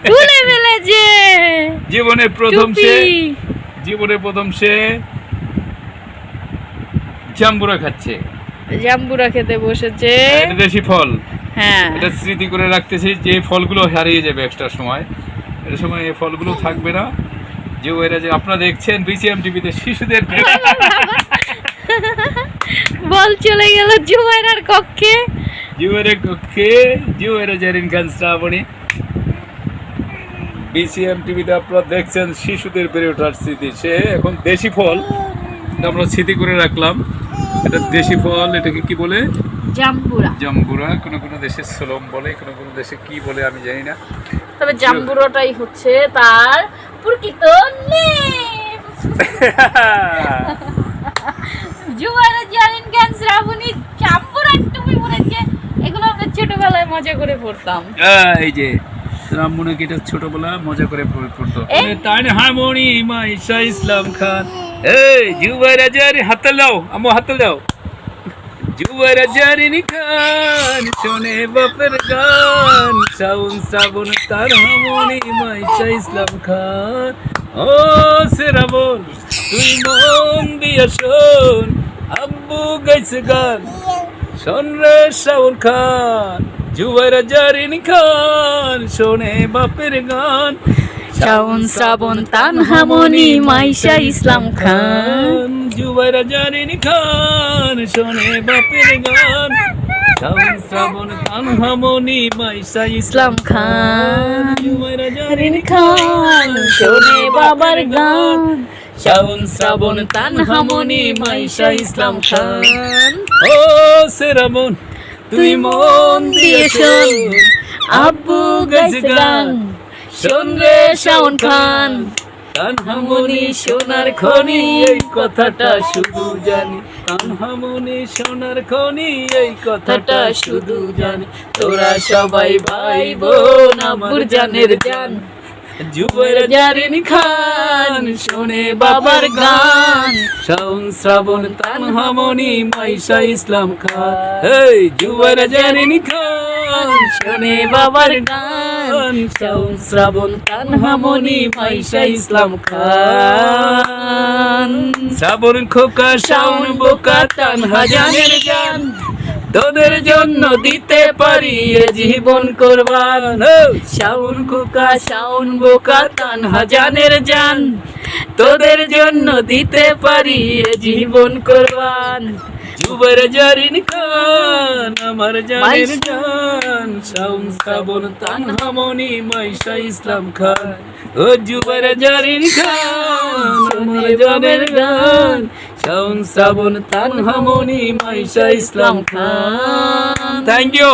তুলে ফেলেছে জীবনের প্রথম সে জাম্বুরা খাচ্ছে, জাম্বুরা খেতে বসেছে। এটা দেশি ফল। হ্যাঁ, এটা স্মৃতি করে রাখতেছি যে ফলগুলো হারিয়ে যাবে একটা সময়, এটা সময় এই ফলগুলো থাকবে না। যে ওরা যে আপনারা দেখছেন বিসিএম টিভিতে শিশুদের বল চলে গেল জুবাইরার কক্ষে। জুবাইরা জারিন খান শ্রাবণী। বিসিএম টিভিতে আপনারা দেখছেন শিশুদের বেড়ে ওঠার স্মৃতি। সে এখন দেশি ফল আমরা স্মৃতি করে রাখলাম। এটা দেশি ফল, এটাকে কি বলে? জাম্বুরা। কোনো দেশে সোলম বলে, কোনো দেশে কি বলে আমি জানি না। তবে জাম্বুরাটাই হচ্ছে তার প্রকৃত নেম। জুবাইরা জারিন খান শ্রাবণী জাম্বুরা টুপি পরেছে। এগুলো আমরা ছোটবেলায় মজা করে পড়তাম। এই যে রামমনে কি এটা ছোটবেলা মজা করে পড়তো। তাই হারমোনি মাইশা ইসলাম খান। এই জুবাইরা জারি হাত দাও, আম্মু হাত দাও। জুবাইরা জারিন খান শোনে বাপের গান, শ্রাবণ শ্রাবণ তার হারমোনি মাইশা ইসলাম খান। ও শ্রাবণ তুই মন দিয়া শোন, আব্বু গাইছে গান, শোন রে শ্রাবণ খান। জুবাইরা জারিন খান শোনে বাপের গান, শ্রাবণ শ্রাবণ তানহামনি মাইশা ইসলাম খান। জুবাইরা জারিন খান শোনে বাপের গান, শ্রাবণ শ্রাবণ তানহামনি মাইশা ইসলাম খান। জুবাইরা জারিন খান শোনে বাবার গান, শ্রাবণ শ্রাবণ তানহামনি মাইশা ইসলাম খান। ও শ্রাবণ তুই মন দিয়ে শোন, আব্বু গাইছে গান, শোন রে শ্রাবণ খান। তানহামনি সোনার খনি এই কথাটা শুধু জানি, তানহামনি সোনার খনি এই কথাটা শুধু জানি। তোরা সবাই ভাই বোন আমার জানের জান। জুবাইরা জারিন খান শোনে বাবার গান, শ্রাবণ শ্রাবণ তানহামনি মাইশা ইসলাম খান। এই জুবাইরা জারিন খান শোনে বাবার গান, শ্রাবণ শ্রাবণ তানহামনি মাইশা ইসলাম খান। শ্রাবণ খোকা শাওন বোকা তানহা জানের জান, তোদের জন্য দিতে পারি এ জীবন কোরবান। শাওন খোকা শাওন বোকা তানহা জানের জান, তোদের জন্য দিতে পারি এ জীবন কোরবান। জুবাইরা জারিন খান আমার জানের জান, শাওন শ্রাবণ তানহামনি মাইশা ইসলাম খান। ও জুবাইরা জারিন খান আমার জানের গান, শাওন শ্রাবণ তানহামনি মাইশা ইসলাম খান। Thank you.